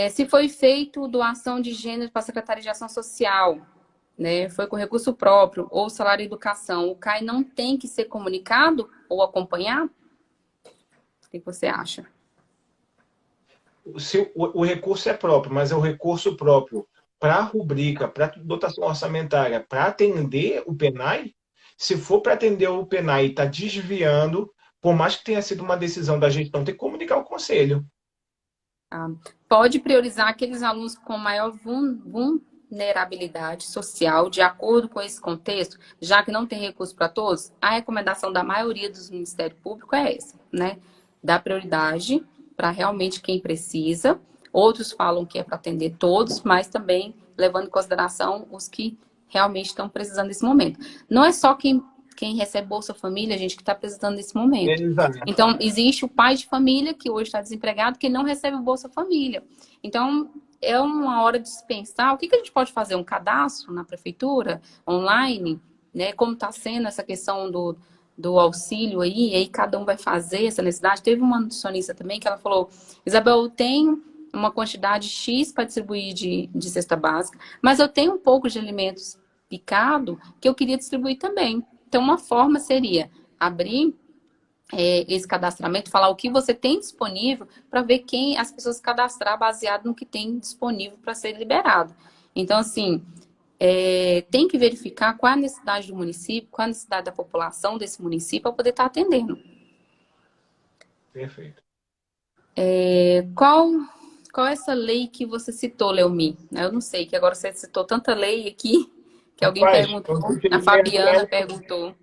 Se foi feito doação de gênero para a Secretaria de Ação Social, né, foi com recurso próprio ou salário e educação, o CAI não tem que ser comunicado ou acompanhar? O que você acha? Se o recurso é próprio, mas é o recurso próprio para a rubrica, para a dotação orçamentária, para atender o PENAI, se for para atender o PENAI e está desviando, por mais que tenha sido uma decisão da gestão, tem que comunicar ao conselho. Tá? Pode priorizar aqueles alunos com maior vulnerabilidade social, de acordo com esse contexto, já que não tem recurso para todos, a recomendação da maioria dos Ministérios Públicos é essa, né? Dar prioridade para realmente quem precisa. Outros falam que é para atender todos, mas também levando em consideração os que realmente estão precisando nesse momento. Não é só quem recebe Bolsa Família, gente, que está precisando nesse momento. Exato. Então, existe o pai de família que hoje está desempregado, que não recebe o Bolsa Família. Então, é uma hora de se pensar o que a gente pode fazer, um cadastro na prefeitura, online, né? Como está sendo essa questão do auxílio aí, e aí cada um vai fazer essa necessidade. Teve uma nutricionista também que ela falou, Isabel, eu tenho uma quantidade X para distribuir de cesta básica, mas eu tenho um pouco de alimentos picado que eu queria distribuir também. Então, uma forma seria abrir esse cadastramento, falar o que você tem disponível para ver quem as pessoas cadastrar baseado no que tem disponível para ser liberado. Então, assim, tem que verificar qual é a necessidade do município, qual é a necessidade da população desse município para poder estar atendendo. Perfeito. Qual é essa lei que você citou, Leomi? Eu não sei, que agora você citou tanta lei aqui que alguém Rapaz, perguntou, a Fabiana perguntou.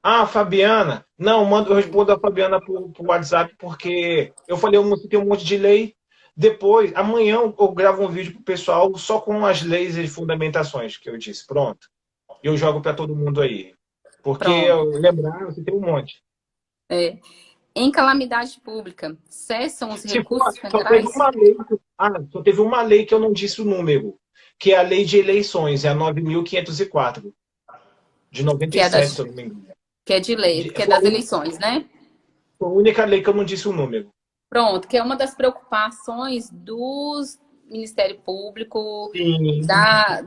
ah, Fabiana. Não, eu respondo a Fabiana por WhatsApp, porque eu falei, eu tem um monte de lei. Depois, amanhã eu gravo um vídeo pro pessoal só com as leis e fundamentações que eu disse. Pronto. E eu jogo para todo mundo aí. Porque, Pronto. lembrar, você tem um monte. É, em calamidade pública, cessam os Se for, recursos só teve federais? uma lei, só teve uma lei que eu não disse o número, que é a lei de eleições, é a 9.504 de Que é, 97, se eu não me engano. que é de lei, que é Foi a das eleições, né? foi a única lei que eu não disse o número. Pronto, que é uma das preocupações dos Ministério Público, Sim.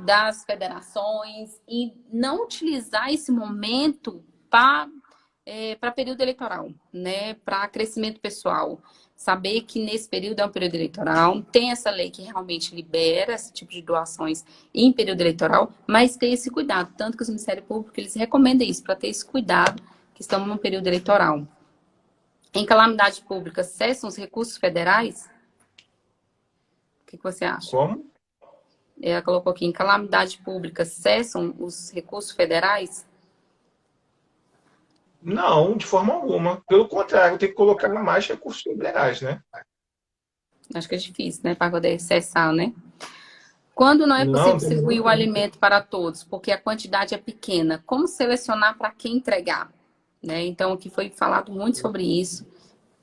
das federações, e não utilizar esse momento para período eleitoral, né? Para crescimento pessoal. Saber que nesse período é um período eleitoral, tem essa lei que realmente libera esse tipo de doações em período eleitoral, mas ter esse cuidado, tanto que os Ministérios Públicos eles recomendam isso, para ter esse cuidado que estamos num período eleitoral. Em calamidade pública, cessam os recursos federais? O que você acha? Como? Ela colocou aqui, em calamidade pública, cessam os recursos federais? Não, de forma alguma. Pelo contrário, tem que colocar mais recursos federais, né? Acho que é difícil, né, para poder cessar, né? Quando não é possível Não, tem distribuir o muito. alimento para todos, porque a quantidade é pequena, como selecionar para quem entregar? Né? Então, aqui foi falado muito sobre isso.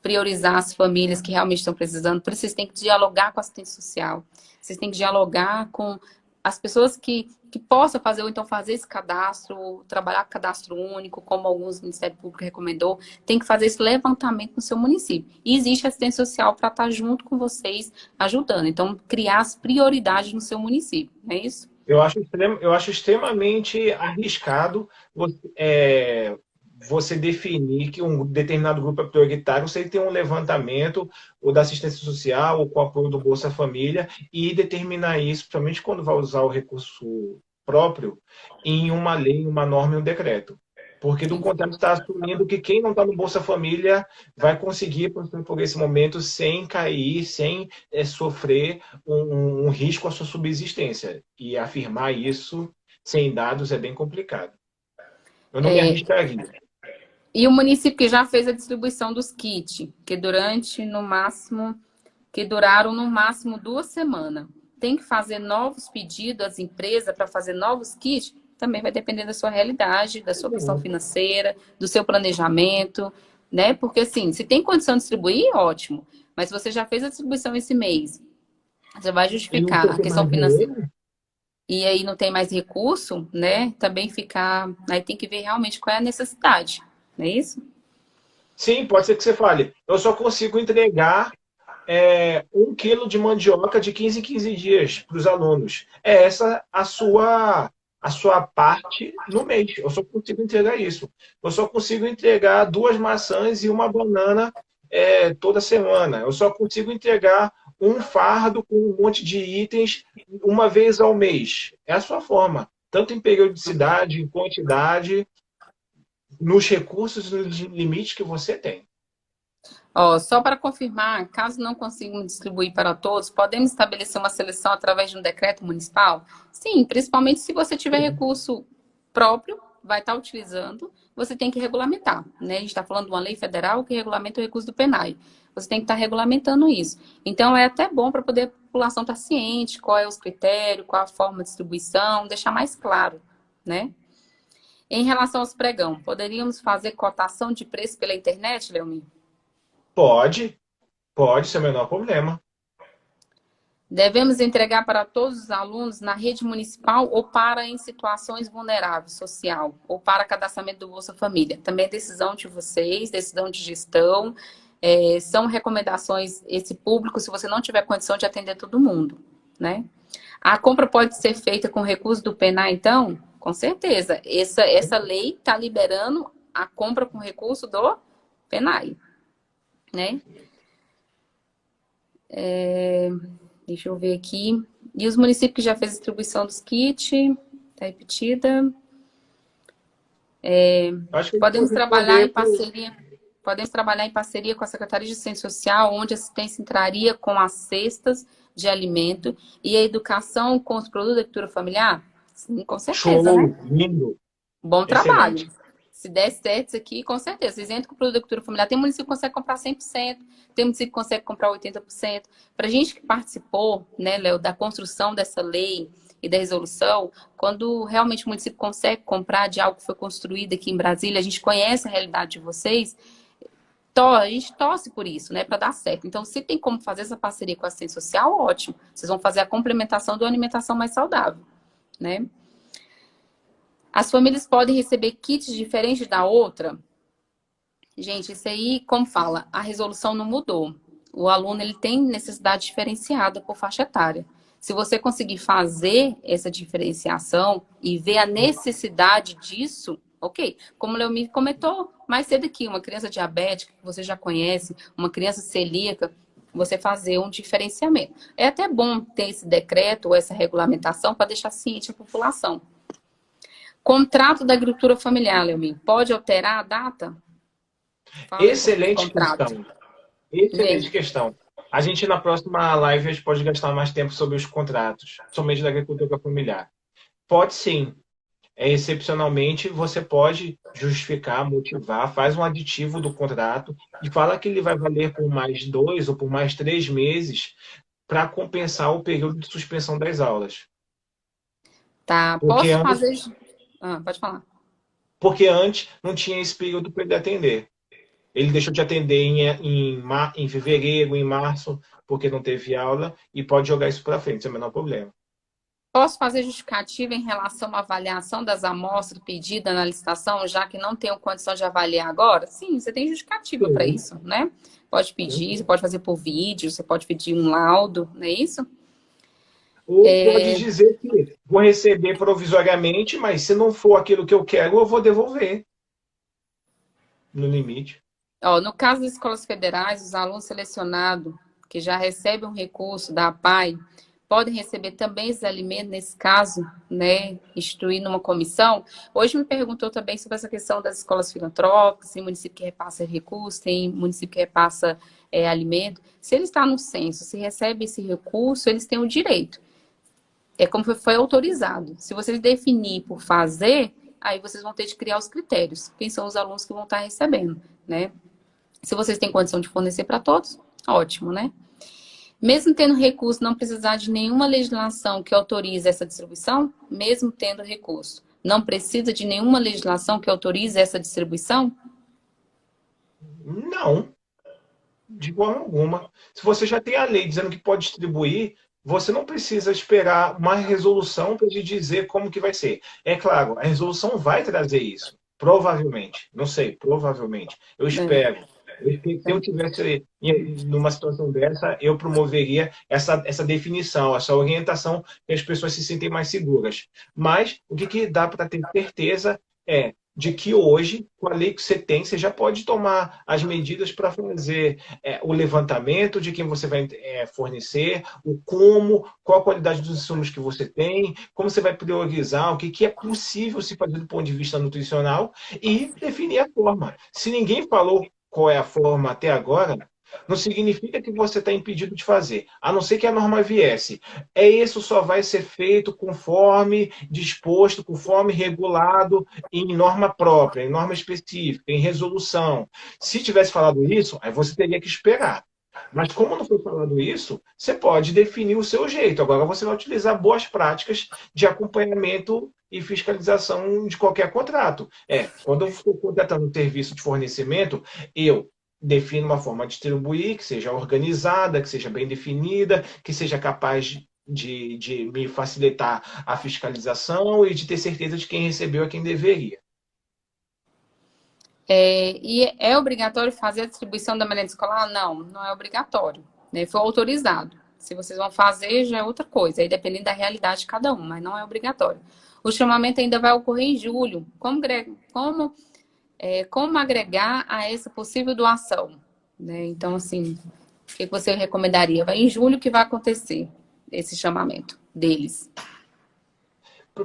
Priorizar as famílias que realmente estão precisando. Por isso, vocês têm que dialogar com a assistente social. Vocês têm que dialogar com as pessoas que possam fazer, ou então fazer esse cadastro, trabalhar com cadastro único, como alguns Ministérios Públicos recomendou. Tem que fazer esse levantamento no seu município. E existe assistente social para estar junto com vocês, ajudando. Então, criar as prioridades no seu município, não é isso? Eu acho extremamente arriscado você definir que um determinado grupo é prioritário sem ter um levantamento ou da assistência social ou com o apoio do Bolsa Família e determinar isso, principalmente quando vai usar o recurso próprio, em uma lei, uma norma e um decreto. Porque, do Sim. contrário, está assumindo que quem não está no Bolsa Família vai conseguir passar por esse momento sem cair, sem sofrer um risco à sua subsistência. E afirmar isso sem dados é bem complicado. Eu não me arriscaria. E o município que já fez a distribuição dos kits, que duraram no máximo 2 semanas. Tem que fazer novos pedidos às empresas para fazer novos kits? Também vai depender da sua realidade, da sua questão financeira, do seu planejamento, né? Porque assim, se tem condição de distribuir, ótimo. Mas se você já fez a distribuição esse mês, você vai E não justificar a ter questão mais financeira dinheiro? e aí não tem mais recurso, né? Também ficar. Aí tem que ver realmente qual é a necessidade, não é isso? Sim, pode ser que você fale. Eu só consigo entregar 1 quilo de mandioca de 15 em 15 dias para os alunos. É essa a sua parte no mês. Eu só consigo entregar isso. Eu só consigo entregar 2 maçãs e uma banana toda semana. Eu só consigo entregar um fardo com um monte de itens uma vez ao mês. É a sua forma. Tanto em periodicidade, em quantidade, nos recursos e nos limites que você tem. Ó, só para confirmar, caso não consigam distribuir para todos, podemos estabelecer uma seleção através de um decreto municipal? Sim, principalmente se você tiver recurso próprio, vai estar utilizando, você tem que regulamentar, né? A gente está falando de uma lei federal que regulamenta o recurso do PENAI. Você tem que estar regulamentando isso. Então, é até bom para poder a população estar ciente, qual é os critérios, qual a forma de distribuição, deixar mais claro, né? Em relação aos pregão, poderíamos fazer cotação de preço pela internet, Leomir? Pode, pode, sem o menor problema. Devemos entregar para todos os alunos na rede municipal ou para em situações vulneráveis, social, ou para cadastramento do Bolsa Família. Também é decisão de vocês, decisão de gestão, são recomendações, esse público, se você não tiver condição de atender todo mundo, né? A compra pode ser feita com recurso do PENAI, então? Com certeza. Essa lei está liberando a compra com recurso do PENAI, né? Deixa eu ver aqui. E os municípios que já fez distribuição dos kits, está repetida. Acho que ele Podemos pode trabalhar responder em parceria. Podemos trabalhar em parceria com a Secretaria de Ciência Social, onde a assistência entraria com as cestas de alimento e a educação com os produtos da agricultura familiar? Sim, com certeza, show, né? lindo, Bom trabalho. excelente. Se der certo isso aqui, com certeza. Vocês entram com o produto da agricultura familiar. Tem município que consegue comprar 100%, tem município que consegue comprar 80%. Para a gente que participou, né, Léo, da construção dessa lei e da resolução, quando realmente o município consegue comprar de algo que foi construído aqui em Brasília, a gente conhece a realidade de vocês, a gente torce por isso, né, para dar certo. Então, se tem como fazer essa parceria com a assistência social, ótimo. Vocês vão fazer a complementação da alimentação mais saudável, né? As famílias podem receber kits diferentes da outra? Gente, isso aí, como fala, a resolução não mudou. O aluno ele tem necessidade diferenciada por faixa etária. Se você conseguir fazer essa diferenciação e ver a necessidade disso, ok. Como o Leomir comentou mais cedo aqui, uma criança diabética, que você já conhece, uma criança celíaca, você fazer um diferenciamento. É até bom ter esse decreto ou essa regulamentação para deixar ciente a população. Contrato da agricultura familiar, Leomir, pode alterar a data? Fala aí um pouquinho do Excelente contrato. questão. Excelente Vem. questão. A gente, na próxima live, a gente pode gastar mais tempo sobre os contratos, somente da agricultura familiar. Pode sim. Excepcionalmente, você pode justificar, motivar, faz um aditivo do contrato e fala que ele vai valer por mais 2 ou por mais 3 meses para compensar o período de suspensão das aulas. Tá, Porque posso antes, fazer... Ah, pode falar. porque antes não tinha esse período para ele atender. Ele deixou de atender em fevereiro, em março, porque não teve aula, e pode jogar isso para frente, sem o menor problema. Posso fazer justificativa em relação à avaliação das amostras pedidas na licitação, já que não tenho condição de avaliar agora? Sim, você tem justificativa para Sim. isso, né? Pode pedir, você pode fazer por vídeo, você pode pedir um laudo, não é isso? Ou pode dizer que vou receber provisoriamente, mas se não for aquilo que eu quero, eu vou devolver no limite. Ó, no caso das escolas federais, os alunos selecionados que já recebem um recurso da APAE podem receber também esses alimentos, nesse caso, né, instituindo uma comissão. Hoje me perguntou também sobre essa questão das escolas filantrópicas, tem município que repassa recurso, tem município que repassa alimento. Se ele está no censo, se recebe esse recurso, eles têm o direito. É como foi autorizado. Se vocês definir por fazer, aí vocês vão ter de criar os critérios. Quem são os alunos que vão estar recebendo, né? Se vocês têm condição de fornecer para todos, ótimo, né? Mesmo tendo recurso, não precisar de nenhuma legislação que autorize essa distribuição, mesmo tendo recurso, não precisa de nenhuma legislação que autorize essa distribuição? Não, de forma alguma. Se você já tem a lei dizendo que pode distribuir, você não precisa esperar uma resolução para te dizer como que vai ser. É claro, a resolução vai trazer isso. Provavelmente. Não sei, provavelmente. Eu É. espero. Se eu tivesse numa situação dessa, eu promoveria essa definição, essa orientação que as pessoas se sentem mais seguras. Mas o que dá para ter certeza é de que hoje, com a lei que você tem, você já pode tomar as medidas para fazer o levantamento de quem você vai fornecer, o como, qual a qualidade dos insumos que você tem, como você vai priorizar, o que é possível se fazer do ponto de vista nutricional e definir a forma. Se ninguém falou qual é a forma até agora, não significa que você está impedido de fazer, a não ser que a norma viesse. Isso só vai ser feito conforme disposto, conforme regulado em norma própria, em norma específica, em resolução. Se tivesse falado isso, aí você teria que esperar. Mas como não foi falado isso, você pode definir o seu jeito. Agora você vai utilizar boas práticas de acompanhamento e fiscalização de qualquer contrato. Quando eu estou contratando um serviço de fornecimento, eu defino uma forma de distribuir, que seja organizada, que seja bem definida, que seja capaz de me facilitar a fiscalização e de ter certeza de quem recebeu a quem deveria. E é obrigatório fazer a distribuição da merenda escolar? Não, não é obrigatório. Né? Foi autorizado. Se vocês vão fazer, já é outra coisa. Aí depende da realidade de cada um, mas não é obrigatório. O chamamento ainda vai ocorrer em julho. Como agregar a essa possível doação? Né? Então, assim, o que você recomendaria? Vai em julho que vai acontecer esse chamamento deles.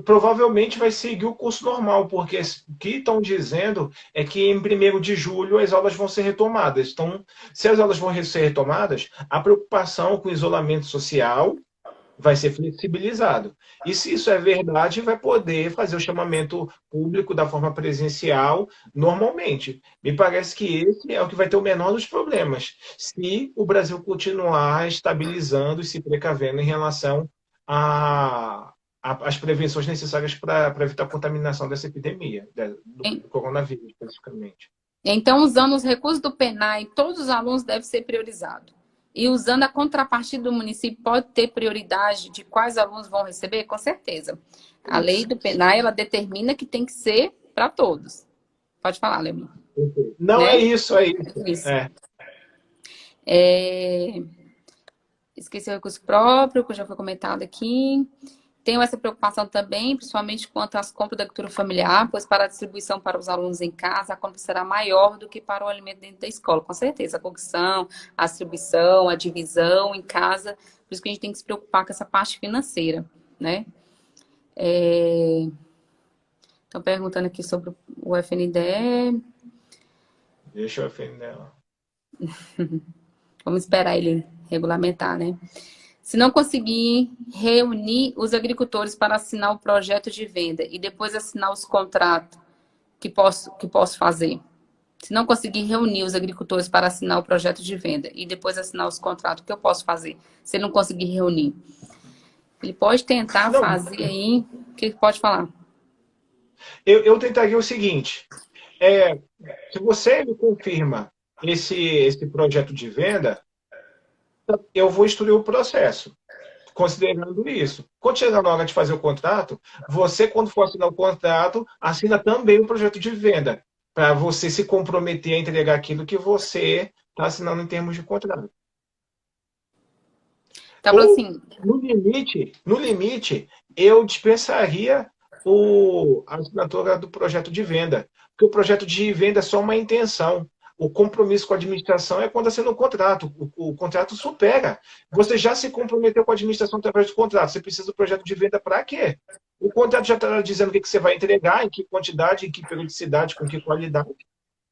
Provavelmente vai seguir o curso normal, porque o que estão dizendo é que em 1º de julho as aulas vão ser retomadas. Então, se as aulas vão ser retomadas, a preocupação com o isolamento social vai ser flexibilizado. E se isso é verdade, vai poder fazer o chamamento público da forma presencial normalmente. Me parece que esse é o que vai ter o menor dos problemas, se o Brasil continuar estabilizando e se precavendo em relação às prevenções necessárias para evitar a contaminação dessa epidemia, do coronavírus, especificamente. Então, usando os recursos do PENAE, todos os alunos devem ser priorizados. E usando a contrapartida do município, pode ter prioridade de quais alunos vão receber? Com certeza. A lei do PENAE, ela determina que tem que ser para todos. Pode falar, Lemin. Não, né? é isso. Esqueci o recurso próprio, que já foi comentado aqui. Tenho essa preocupação também, principalmente quanto às compras da agricultura familiar, pois para a distribuição para os alunos em casa, a compra será maior do que para o alimento dentro da escola. Com certeza, a cocção, a distribuição, a divisão em casa. Por isso que a gente tem que se preocupar com essa parte financeira, né? Estão perguntando aqui sobre o FNDE. Deixa o FNDE lá. Vamos esperar ele regulamentar, né? Se não conseguir reunir os agricultores para assinar o projeto de venda e depois assinar os contratos, que posso fazer? Se não conseguir reunir os agricultores para assinar o projeto de venda e depois assinar os contratos, o que eu posso fazer? Se ele não conseguir reunir? Ele pode tentar fazer aí... O que ele pode falar? Eu tentaria o seguinte. Se você me confirma esse projeto de venda, eu vou instruir o processo, considerando isso. Quando chegar na hora de fazer o contrato, você, quando for assinar o contrato, assina também o projeto de venda, para você se comprometer a entregar aquilo que você está assinando em termos de contrato. Tá, Ou, assim, no limite, eu dispensaria a assinatura do projeto de venda, porque o projeto de venda é só uma intenção. O compromisso com a administração é quando assina o contrato. O contrato supera. Você já se comprometeu com a administração através do contrato. Você precisa do projeto de venda para quê? O contrato já está dizendo o que você vai entregar, em que quantidade, em que periodicidade, com que qualidade.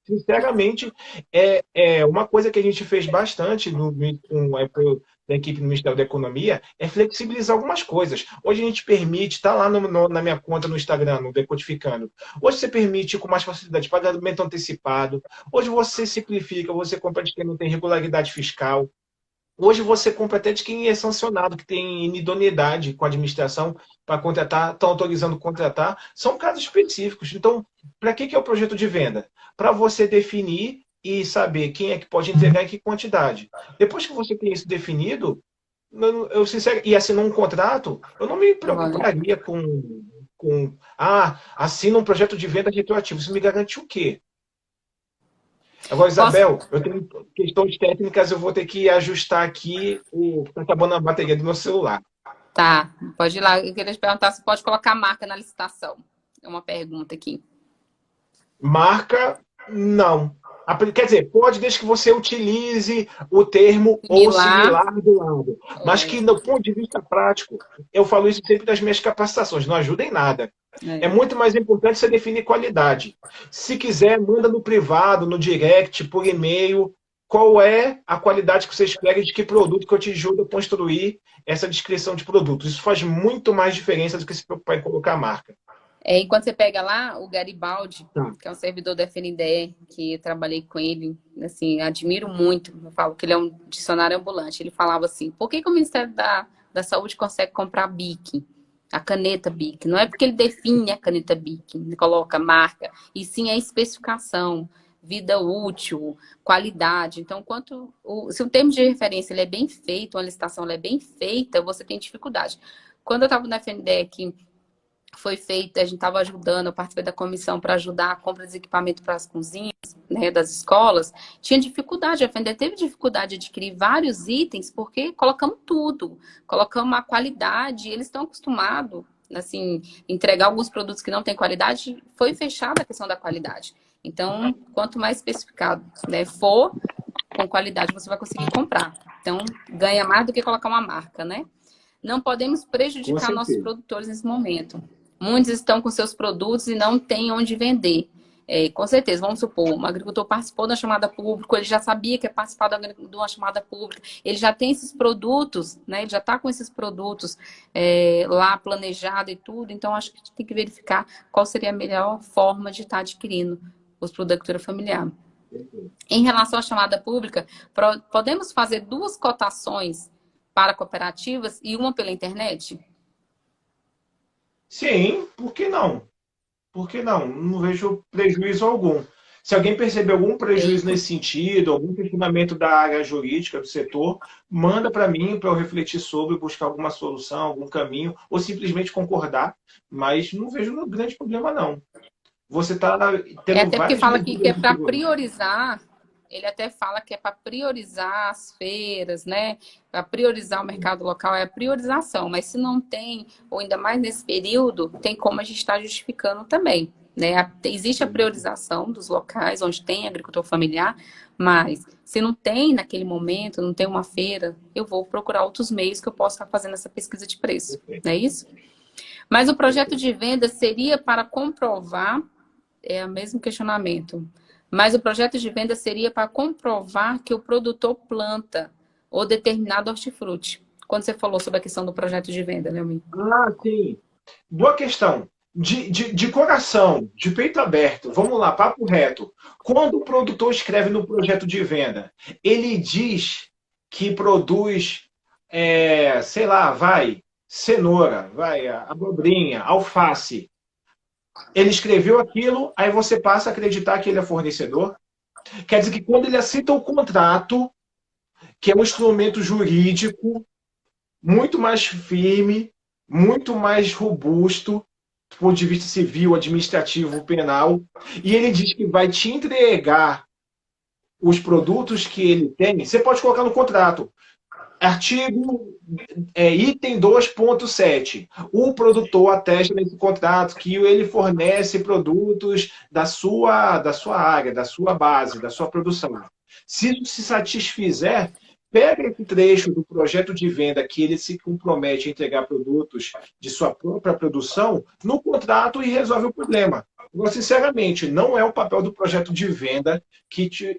Sinceramente, é uma coisa que a gente fez bastante da equipe no Ministério da Economia, é flexibilizar algumas coisas. Hoje a gente permite, está lá na minha conta no Instagram, no Decodificando. Hoje você permite com mais facilidade pagamento antecipado. Hoje você simplifica, você compra de quem não tem regularidade fiscal. Hoje você compra até de quem é sancionado, que tem inidoneidade com a administração para contratar, estão autorizando contratar. São casos específicos. Então, para que é o projeto de venda? Para você definir e saber quem é que pode entregar em que quantidade. Depois que você tem isso definido, e assinou um contrato, eu não me preocuparia assina um projeto de venda retroativo. Isso me garante o quê? Agora, Posso? Isabel, eu tenho questões técnicas, eu vou ter que ajustar aqui o tá acabando a bateria do meu celular. Tá, pode ir lá. Eu queria te perguntar se pode colocar marca na licitação. É uma pergunta aqui. Marca, não. Quer dizer, pode desde que você utilize o termo ou Similar, similar do lado. Mas que, é, do ponto de vista prático, eu falo isso sempre das minhas capacitações, não ajuda em nada. É é. muito mais importante você definir qualidade. Se quiser, manda no privado, no direct, por e-mail, qual é a qualidade que você espera de que produto que eu te ajudo a construir essa descrição de produtos. Isso faz muito mais diferença do que se preocupar em colocar a marca. Enquanto você pega lá o Garibaldi, Tá. que é um servidor da FNDE, que eu trabalhei com ele, assim, admiro muito. Eu falo que ele é um dicionário ambulante. Ele falava assim: por que o Ministério da Saúde consegue comprar Bic, a caneta Bic? Não é porque ele define a caneta Bic, ele coloca a marca, e sim a especificação, vida útil, qualidade. Então, se o termo de referência ele é bem feito, uma licitação ela é bem feita, você tem dificuldade. Quando eu estava na FNDE aqui, foi feita, a gente estava ajudando, eu participei da comissão para ajudar a compra de equipamento para as cozinhas, né, das escolas, tinha dificuldade, a FNDE teve dificuldade de adquirir vários itens, porque colocamos tudo, colocamos a qualidade, eles estão acostumados, assim, entregar alguns produtos que não têm qualidade, foi fechada a questão da qualidade. Então, quanto mais especificado, né, for com qualidade, você vai conseguir comprar. Então, ganha mais do que colocar uma marca, né? Não podemos Com prejudicar nossos certeza. produtores nesse momento. Muitos estão com seus produtos e não têm onde vender. Com certeza, vamos supor, um agricultor participou da chamada pública, ele já sabia que ia participar de uma chamada pública, ele já tem esses produtos, né? Ele já está com esses produtos lá planejado e tudo, então acho que a gente tem que verificar qual seria a melhor forma de estar adquirindo os produtos da agricultura familiar. Em relação à chamada pública, podemos fazer duas cotações para cooperativas e uma pela internet? Sim, por que não? Por que não? Não vejo prejuízo algum. Se alguém perceber algum prejuízo nesse sentido, algum questionamento da área jurídica do setor, manda para mim para eu refletir sobre, buscar alguma solução, algum caminho, ou simplesmente concordar. Mas não vejo um grande problema, não. Você está tendo Até porque várias fala que é medidas de para segurança. priorizar, ele até fala que é para priorizar as feiras, né? Para priorizar o mercado local, é a priorização. Mas se não tem, ou ainda mais nesse período, tem como a gente estar justificando também. Né? Existe a priorização dos locais onde tem agricultor familiar, mas se não tem naquele momento, não tem uma feira, eu vou procurar outros meios que eu possa estar fazendo essa pesquisa de preço. Não é isso? Mas o projeto de venda seria para comprovar é o mesmo questionamento. Mas o projeto de venda seria para comprovar que o produtor planta ou determinado hortifruti. Quando você falou sobre a questão do projeto de venda, né, amigo? Ah, sim. Boa questão. De coração, de peito aberto, vamos lá, papo reto. Quando o produtor escreve no projeto de venda, ele diz que produz, sei lá, vai, cenoura, vai, abobrinha, alface. Ele escreveu aquilo, aí você passa a acreditar que ele é fornecedor. Quer dizer que quando ele aceita o contrato, que é um instrumento jurídico muito mais firme, muito mais robusto, do ponto de vista civil, administrativo, penal, e ele diz que vai te entregar os produtos que ele tem. Você pode colocar no contrato. Artigo item 2.7. O produtor atesta nesse contrato que ele fornece produtos da sua área, da sua base, da sua produção. Se isso se satisfizer, pega esse trecho do projeto de venda que ele se compromete a entregar produtos de sua própria produção no contrato e resolve o problema. Agora, sinceramente, não é o papel do projeto de venda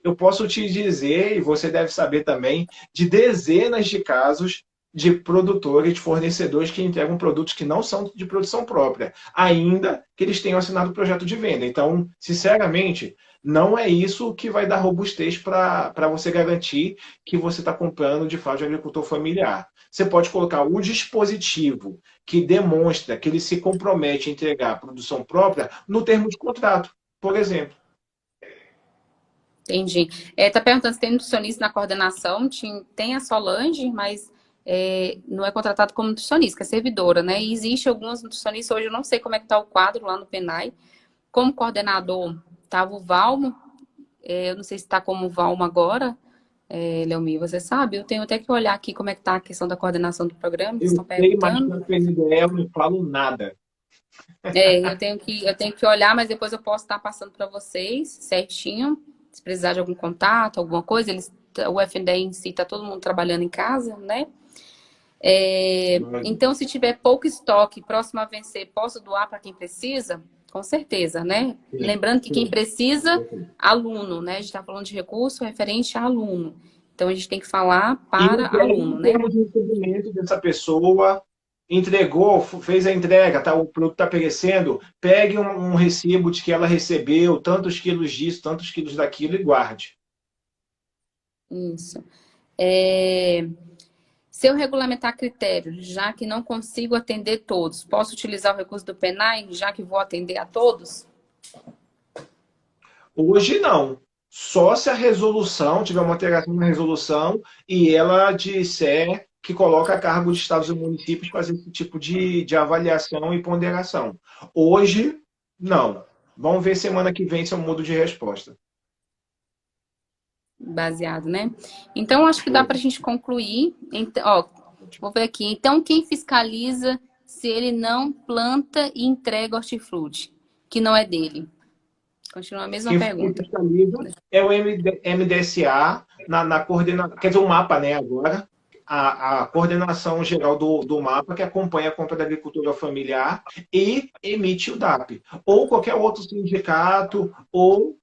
eu posso te dizer, e você deve saber também, de dezenas de casos de produtores, de fornecedores que entregam produtos que não são de produção própria, ainda que eles tenham assinado o projeto de venda. Então, sinceramente, não é isso que vai dar robustez para você garantir que você está comprando de fato de agricultor familiar. Você pode colocar o dispositivo que demonstra que ele se compromete a entregar a produção própria no termo de contrato, por exemplo. Entendi. Tá perguntando se tem nutricionista na coordenação. Tem a Solange, mas não é contratado como nutricionista, que é servidora, né? E existe algumas nutricionistas, hoje eu não sei como é que está o quadro lá no PENAI. Como coordenador, estava o Valmo, Eu não sei se está como Valma agora, Leomi, você sabe? Eu tenho até que olhar aqui como é que está a questão da coordenação do programa, que vocês Eu estão sei, mas perguntando. na PNDE eu não falo nada. Eu tenho que olhar, mas depois eu posso estar passando para vocês certinho. Se precisar de algum contato, alguma coisa, o FNDE em si está todo mundo trabalhando em casa, né? Mas, Então, se tiver pouco estoque próximo a vencer, posso doar para quem precisa? Com certeza, né? sim, Lembrando que quem sim. precisa, aluno, né? A gente está falando de recurso referente a aluno. Então, a gente tem que falar E para entregue aluno, em né? termos de recebimento dessa pessoa, entregou, fez a entrega, tá, o produto está perecendo, pegue um recibo de que ela recebeu tantos quilos disso, tantos quilos daquilo e guarde. Isso. É, Se eu regulamentar critérios, já que não consigo atender todos, posso utilizar o recurso do PENAI, já que vou atender a todos? Hoje não. Só se a resolução tiver uma alteração na resolução e ela disser que coloca a cargo de estados e municípios fazer esse tipo de avaliação e ponderação. Hoje, não. Vamos ver semana que vem se eu mudo de resposta. Baseado, né? Então, acho que dá para a Foi. gente concluir. Então, ó, vou ver aqui. Então, quem fiscaliza se ele não planta e entrega hortifruti, que não é dele? Continua a mesma Quem pergunta. fiscaliza é o MDSA na coordenação, quer dizer, o mapa, né, agora, a coordenação geral do mapa, que acompanha a compra da agricultura familiar e emite o DAP. Ou qualquer outro sindicato ou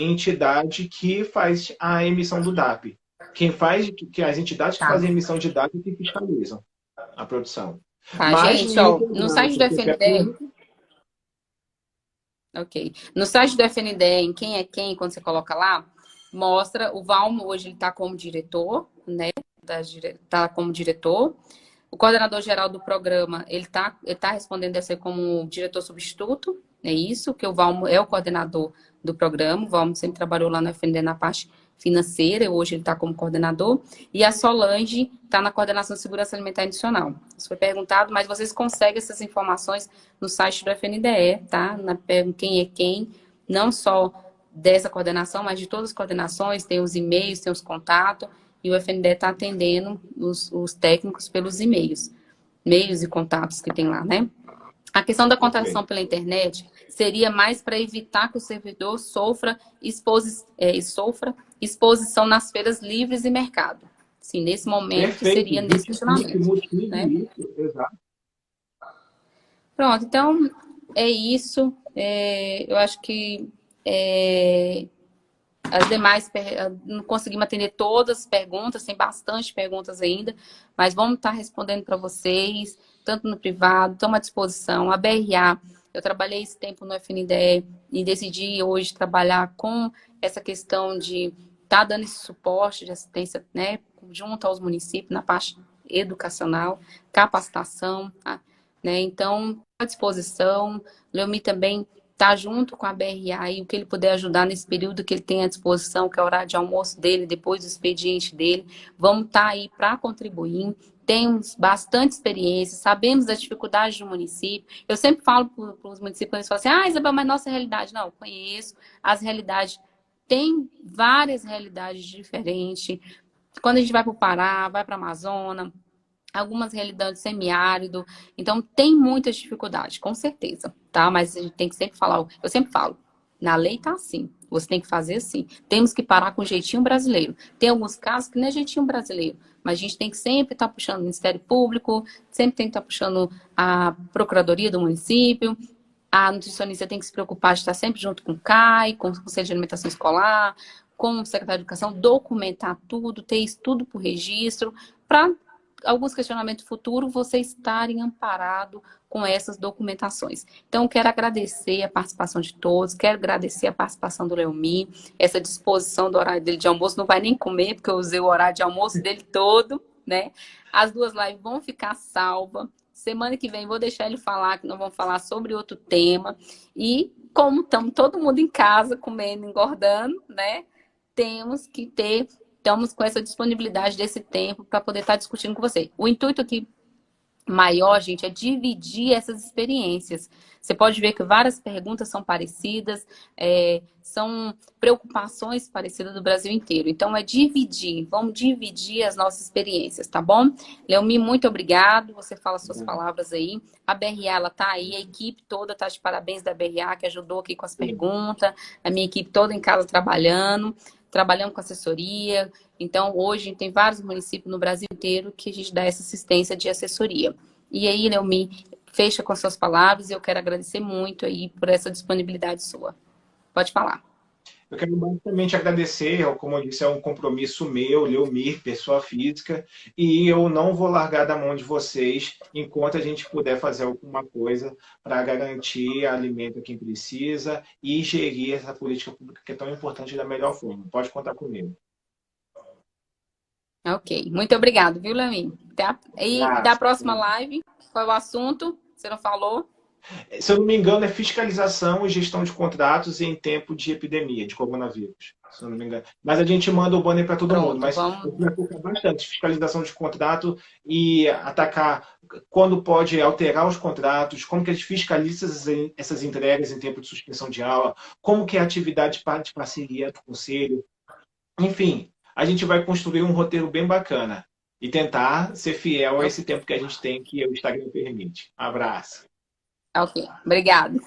entidade que faz a emissão do DAP. Quem faz, que as entidades que Tá. fazem a emissão de DAP que fiscalizam a produção. Tá, Mas gente, nenhum ó, no site do contrato, qualquer FNDE, público, ok. No site do FNDE, em quem é quem, quando você coloca lá, mostra o Valmo hoje ele está como diretor, né? Tá como diretor. O coordenador geral do programa, ele tá respondendo deve ser como diretor substituto, é isso, que o Valmo é o coordenador do programa, o Valmo sempre trabalhou lá no FNDE na parte financeira, hoje ele está como coordenador, e a Solange está na coordenação de segurança alimentar adicional. Isso foi perguntado, mas vocês conseguem essas informações no site do FNDE, tá? Quem é quem, não só dessa coordenação, mas de todas as coordenações, tem os e-mails, tem os contatos, e o FNDE está atendendo os técnicos pelos e-mails e contatos que tem lá, né? A questão da contratação perfeito. pela internet seria mais para evitar que o servidor sofra exposição nas feiras livres e mercado. Sim, nesse momento Perfeito, seria nesse justifique, questionamento, né? motive isso, exato. Pronto, então é isso. Eu acho que as demais, não conseguimos atender todas as perguntas, tem bastante perguntas ainda, mas vamos estar respondendo para vocês, tanto no privado, estamos à disposição. A BRA, eu trabalhei esse tempo no FNDE e decidi hoje trabalhar com essa questão de estar dando esse suporte de assistência, né, junto aos municípios, na parte educacional, capacitação, tá? Né? Então, à disposição. Leomi também tá junto com a BRA e o que ele puder ajudar nesse período que ele tem à disposição, que é o horário de almoço dele, depois do expediente dele. Vamos estar aí para contribuir. Temos bastante experiência, sabemos das dificuldades do município. Eu sempre falo para os municípios, eles falam assim, Isabel, mas nossa realidade. Não, eu conheço as realidades. Tem várias realidades diferentes. Quando a gente vai para o Pará, vai para a Amazônia, algumas realidades semiárido. Então, tem muitas dificuldades, com certeza, tá? Mas a gente tem que sempre falar, eu sempre falo, na lei tá assim, você tem que fazer assim. Temos que parar com o jeitinho brasileiro. Tem alguns casos que não é jeitinho brasileiro, mas a gente tem que sempre estar puxando o Ministério Público, sempre tem que estar puxando a Procuradoria do município, a nutricionista tem que se preocupar de estar sempre junto com o CAI, com o Conselho de Alimentação Escolar, com o secretário de Educação, documentar tudo, ter isso tudo por registro, para alguns questionamentos futuros, vocês estarem amparados com essas documentações. Então, quero agradecer a participação de todos, quero agradecer a participação do Leomi, essa disposição do horário dele de almoço, não vai nem comer, porque eu usei o horário de almoço dele todo, né? As duas lives vão ficar salvas. Semana que vem vou deixar ele falar, que nós vamos falar sobre outro tema. E como estamos todo mundo em casa, comendo, engordando, né? Estamos com essa disponibilidade desse tempo para poder estar discutindo com você. O intuito aqui maior, gente, é dividir essas experiências. Você pode ver que várias perguntas são parecidas, são preocupações parecidas do Brasil inteiro. Então, vamos dividir as nossas experiências, tá bom? Leomi, muito obrigado. Você fala suas palavras aí. A BRA, ela tá aí, a equipe toda tá de parabéns da BRA, que ajudou aqui com as perguntas, a minha equipe toda em casa trabalhando com assessoria. Então, hoje, tem vários municípios no Brasil inteiro que a gente dá essa assistência de assessoria. E aí, Leomi, fecha com as suas palavras e eu quero agradecer muito aí por essa disponibilidade sua. Pode falar. Eu quero basicamente agradecer, como eu disse, é um compromisso meu, Leomir, pessoa física, e eu não vou largar da mão de vocês enquanto a gente puder fazer alguma coisa para garantir alimento a quem precisa e gerir essa política pública que é tão importante da melhor forma. Pode contar comigo. Ok, muito obrigado, viu, Leomi? E da próxima live, qual é o assunto? Você não falou? Se eu não me engano, é fiscalização e gestão de contratos em tempo de epidemia de coronavírus. Se eu não me engano. Mas a gente manda o banner para todo mundo. Pronto, Mas vamos. vai focar bastante fiscalização de contrato e atacar quando pode alterar os contratos, como que a gente fiscaliza essas entregas em tempo de suspensão de aula, como que é a atividade de parceria do conselho. Enfim, a gente vai construir um roteiro bem bacana e tentar ser fiel a esse tempo que a gente tem que o Instagram permite. Abraço. Ok, obrigado.